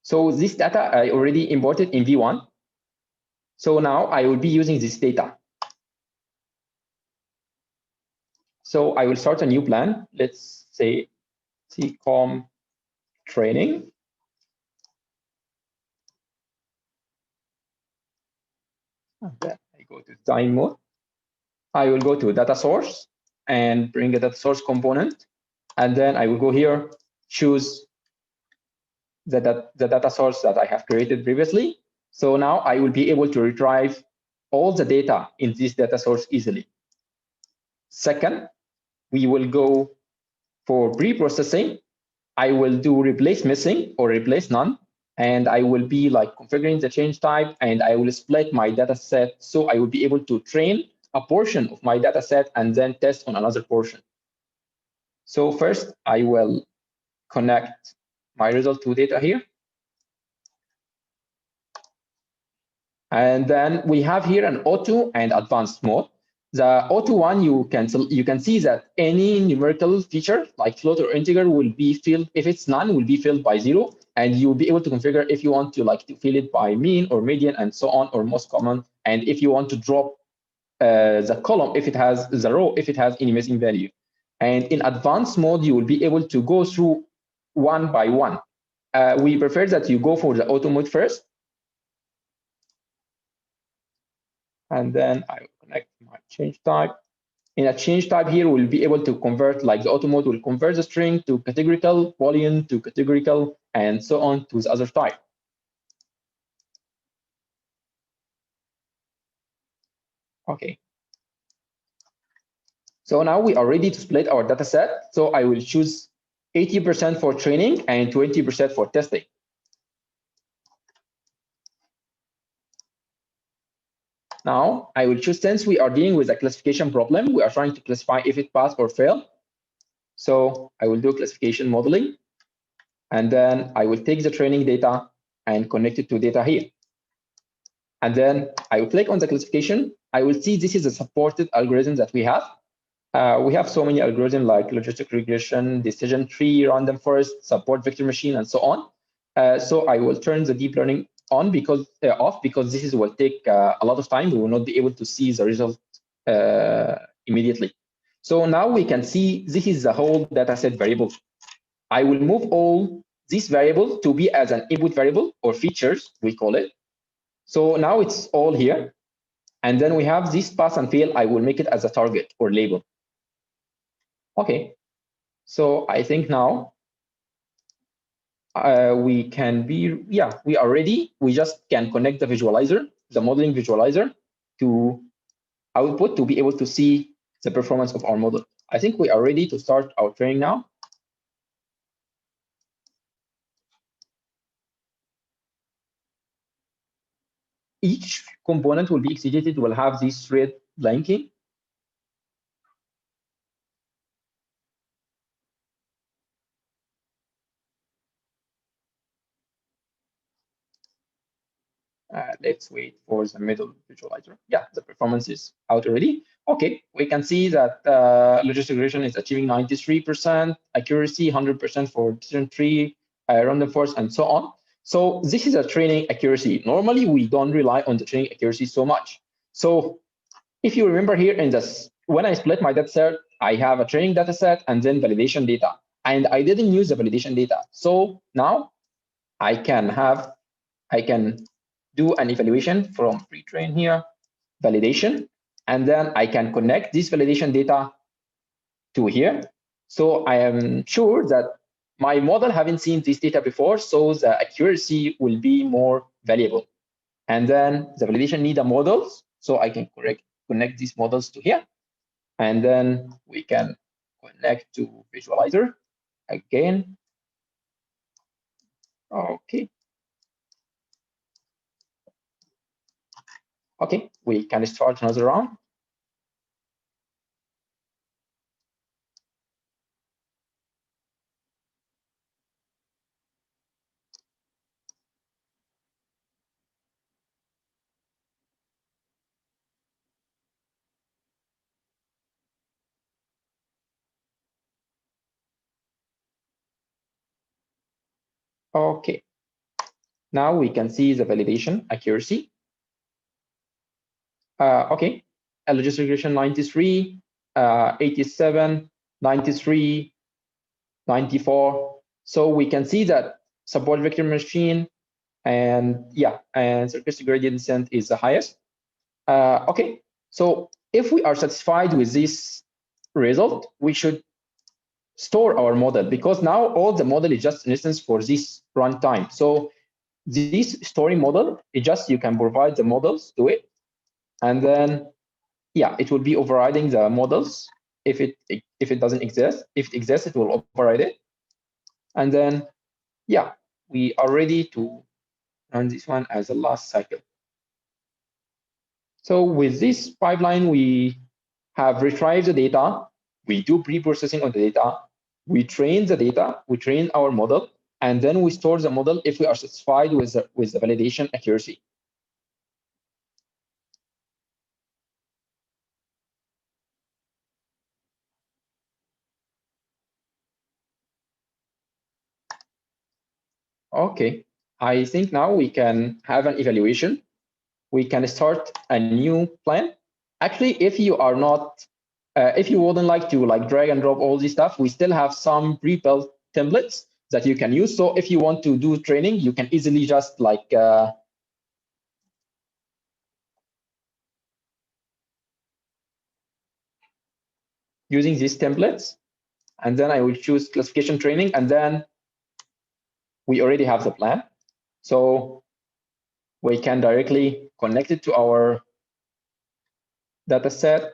So this data I already imported in V1. So now I will be using this data. So I will start a new plan. Let's say CCOM training. And then I go to design mode. I will go to data source and bring a data source component. And then I will go here, choose the data source that I have created previously. So now I will be able to retrieve all the data in this data source easily. Second, we will go for pre-processing. I will do replace missing or replace none. And I will be like configuring the change type, and I will split my data set. So I will be able to train a portion of my data set and then test on another portion. So first, I will connect my result to data here. And then we have here an auto and advanced mode. The auto one, you can see that any numerical feature like float or integer will be filled. If it's none, will be filled by 0, and you'll be able to configure if you want to fill it by mean or median and so on, or most common. And if you want to drop the column, if it has the row, if it has any missing value. And in advanced mode, you will be able to go through one by one. We prefer that you go for the auto mode first. And then I will connect my change type. In a change type here, we'll be able to convert, like the auto mode will convert the string to categorical, boolean to categorical, and so on to the other type. Okay. So now we are ready to split our data set. So I will choose 80% for training and 20% for testing. Now I will choose, since we are dealing with a classification problem, we are trying to classify if it pass or fail. So I will do classification modeling, and then I will take the training data and connect it to data here. And then I will click on the classification. I will see this is a supported algorithm that we have. We have so many algorithms like logistic regression, decision tree, random forest, support vector machine, and so on. So I will turn the deep learning on off because this will take a lot of time. We will not be able to see the result immediately. So now we can see this is the whole dataset variable. I will move all these variables to be as an input variable or features, we call it. So now it's all here. And then we have this pass and fail. I will make it as a target or label. Okay. So I think now we can be, we are ready. We just can connect the visualizer, the modeling visualizer, to output to be able to see the performance of our model. I think we are ready to start our training now. Each component will be executed, will have this thread linking. Let's wait for the middle visualizer. Yeah, the performance is out already. Okay, we can see that logistic regression is achieving 93% accuracy, 100% for decision tree, random forest, and so on. So this is a training accuracy. Normally, we don't rely on the training accuracy so much. So if you remember here in this, when I split my data set, I have a training data set and then validation data. And I didn't use the validation data. So now I can do an evaluation from pre-train here, validation, and then I can connect this validation data to here. So I am sure that my model haven't seen this data before, so the accuracy will be more valuable. And then the validation need a models, so I can connect these models to here. And then we can connect to visualizer again. Okay. Okay, we can start another round. Okay. Now we can see the validation accuracy. Okay, logistic regression 93, 87, 93, 94. So we can see that support vector machine and stochastic gradient descent is the highest. Okay, so if we are satisfied with this result, we should store our model, because now all the model is just an instance for this runtime. So this storing model is just, you can provide the models to it, and then it will be overriding the models if it doesn't exist. If it exists, it will override it. And then we are ready to run this one as a last cycle. So with this pipeline, we have retrieved the data, we do pre-processing on the data, we train the data, we train our model, and then we store the model if we are satisfied with the validation accuracy. Okay, I think now we can have an evaluation. We can start a new plan. Actually, if you are not, if you wouldn't like to drag and drop all this stuff, we still have some pre-built templates that you can use. So if you want to do training, you can easily just using these templates, and then I will choose classification training, and then we already have the plan. So we can directly connect it to our data set.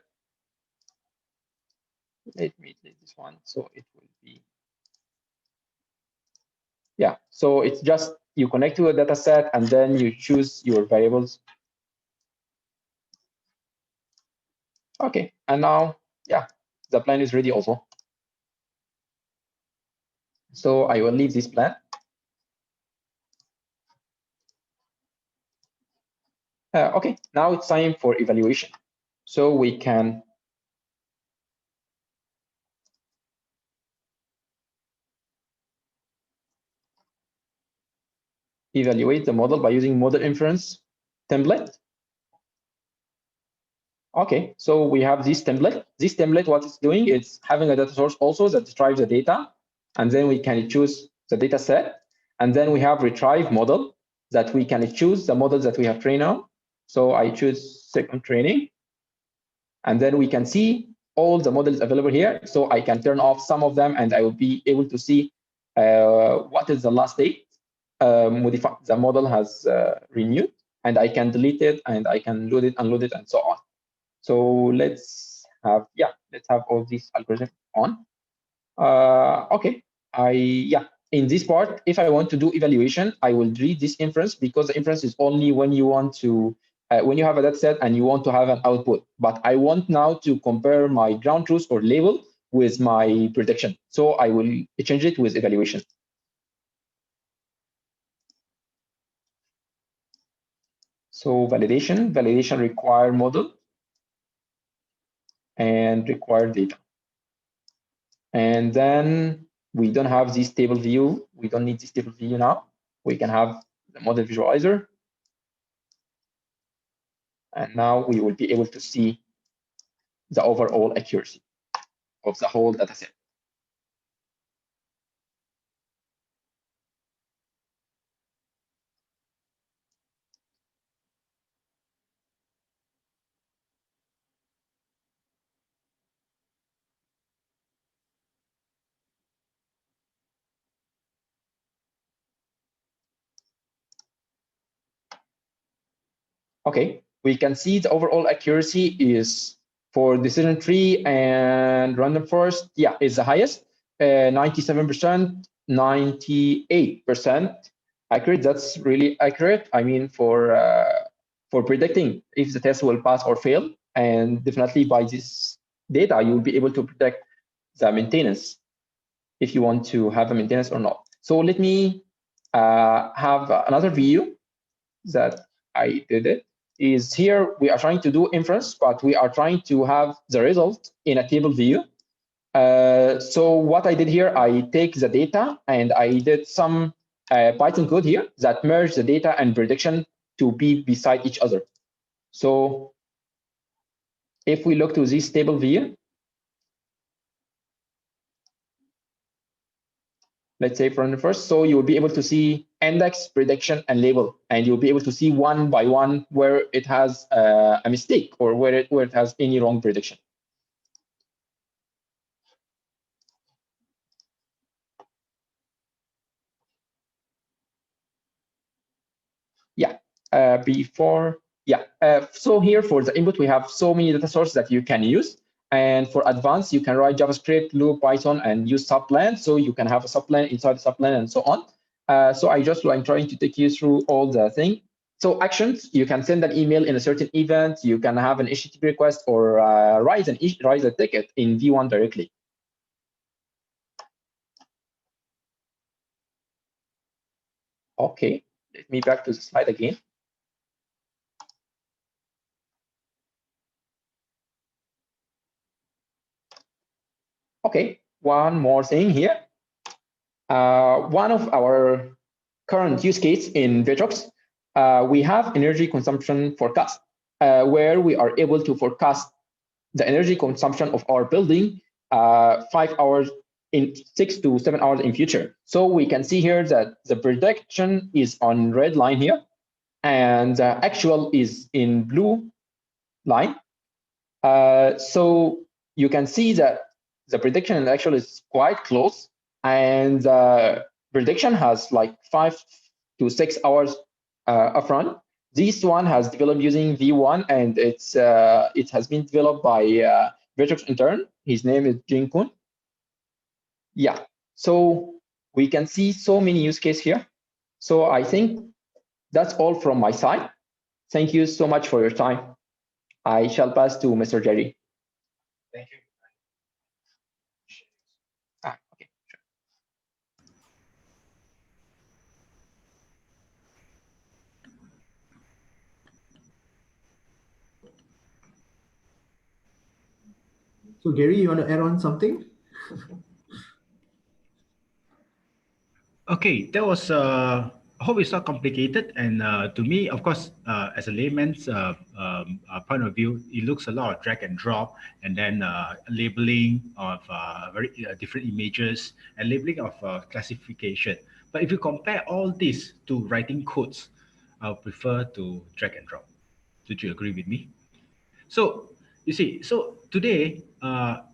Let me delete this one, so it will be, so it's just you connect to a data set and then you choose your variables. Okay, and now the plan is ready also. So I will leave this plan. Okay, now it's time for evaluation. So we can evaluate the model by using model inference template. Okay, so we have this template. This template, what it's doing, it's having a data source also that drives the data, and then we can choose the data set, and then we have retrieve model that we can choose the models that we have trained on. So I choose second training, and then we can see all the models available here. So I can turn off some of them, and I will be able to see what is the last date modify the model has renewed, and I can delete it, and I can load it, unload it, and so on. So let's have all these algorithms on. Okay, in this part, if I want to do evaluation, I will read this inference, because the inference is only when you want to when you have a data set and you want to have an output. But I want now to compare my ground truth or label with my prediction, so I will change it with evaluation. So validation require model and require data. And then we don't have this table view. We don't need this table view now. We can have the model visualizer. And now we will be able to see the overall accuracy of the whole data set. Okay, we can see the overall accuracy is for decision tree and random forest, is the highest, 97%, 98% accurate. That's really accurate. I mean, for predicting if the test will pass or fail, and definitely by this data, you will be able to predict the maintenance, if you want to have a maintenance or not. So let me have another view that I did it. Is here we are trying to do inference, but we are trying to have the result in a table view. So what I did here, I take the data and I did some Python code here that merge the data and prediction to be beside each other. So If we look to this table view, let's say from the first, so you'll be able to see index, prediction, and label, and you'll be able to see one by one where it has a mistake or where it has any wrong prediction. Yeah, so here for the input, we have so many data sources that you can use. And for advanced, you can write JavaScript, loop, Python, and use subplan. So you can have a subplan inside the subplan and so on. So I'm trying to take you through all the thing. So actions, you can send an email in a certain event. You can have an HTTP request or raise a ticket in V1 directly. Okay, let me back to the slide again. Okay, one more thing here. One of our current use case in ViTrox, we have energy consumption forecast, where we are able to forecast the energy consumption of our building 5 hours in 6 to 7 hours in future. So we can see here that the prediction is on red line here, and the actual is in blue line. So you can see that the prediction and actual is quite close, and the prediction has like 5 to 6 hours upfront. This one has developed using V1, and it has been developed by ViTrox intern. His name is Jin Kun. Yeah, so we can see so many use cases here. So I think that's all from my side. Thank you so much for your time. I shall pass to Mr. Jerry. Thank you. Okay. So Gary, you want to add on something? Okay, that was. I hope it's not complicated. And to me, of course, as a layman's point of view, it looks a lot of drag and drop, and then labeling of very different images and labeling of classification. But if you compare all this to writing codes, I would prefer to drag and drop. Would you agree with me? So you see, so today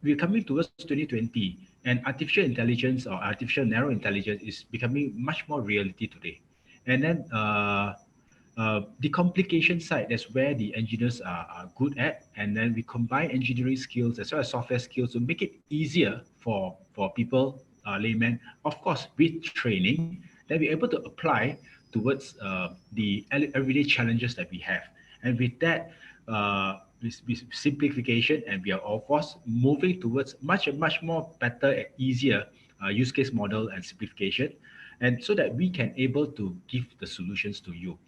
we're coming towards 2020, and artificial intelligence or artificial narrow intelligence is becoming much more reality today. And then the complication side, that's where the engineers are good at, and then we combine engineering skills as well as software skills to make it easier for people, laymen, of course, with training, that we're able to apply towards the everyday challenges that we have. And with that, with simplification, and we are of course moving towards much more better and easier use case model and simplification, and so that we can able to give the solutions to you.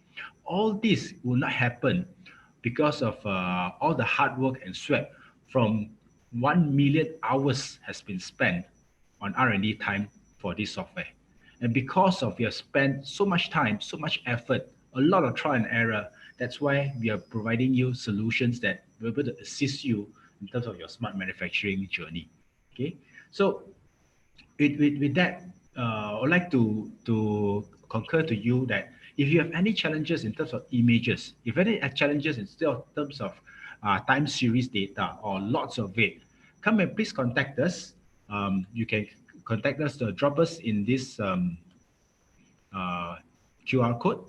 All this will not happen because of all the hard work and sweat from 1 million hours has been spent on R&D time for this software. And because of we have spent so much time, so much effort, a lot of trial and error, that's why we are providing you solutions that will be able to assist you in terms of your smart manufacturing journey. Okay, so with that, I would like to concur to you that if you have any challenges in terms of images, if any challenges in terms of time series data or lots of it, come and please contact us. You can contact us to drop us in this QR code,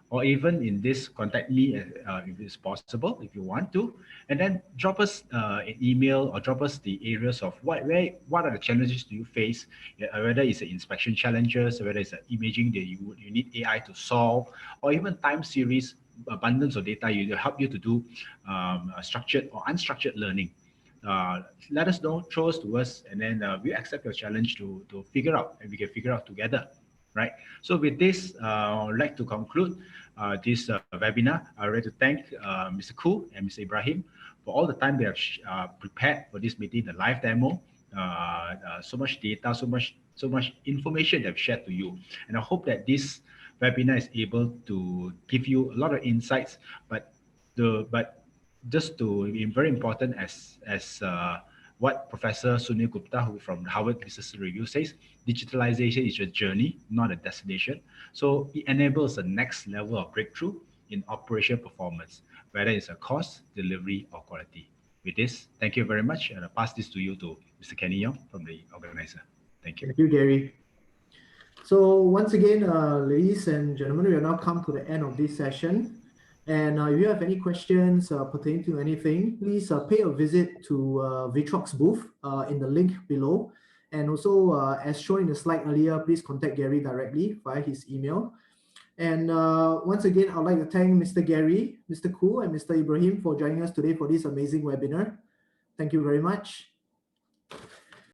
or even in this contact me if it's possible, if you want to, and then drop us an email or drop us the areas of what are the challenges do you face, whether it's an inspection challenges, whether it's an imaging that you need AI to solve, or even time series abundance of data you help you to do structured or unstructured learning. Let us know, throw us to us, and then we accept your challenge to figure out, and we can figure out together, right? So with this, I'd like to conclude this webinar. I'd like to thank Mr. Koo and Mr. Ibrahim for all the time they have prepared for this meeting, the live demo. So much data, so much information they've shared to you, and I hope that this webinar is able to give you a lot of insights. But just to be very important as what Professor Sunil Gupta, who from Harvard Business Review says, digitalization is a journey, not a destination. So it enables the next level of breakthrough in operation performance, whether it's a cost, delivery, or quality. With this, thank you very much, and I'll pass this to you to Mr. Kenny Young from the organizer. Thank you. Thank you, Gary. So once again, ladies and gentlemen, we have now come to the end of this session. And if you have any questions pertaining to anything, please pay a visit to ViTrox booth in the link below. And also, as shown in the slide earlier, please contact Gary directly via his email. And once again, I'd like to thank Mr. Gary, Mr. Koo, and Mr. Ibrahim for joining us today for this amazing webinar. Thank you very much.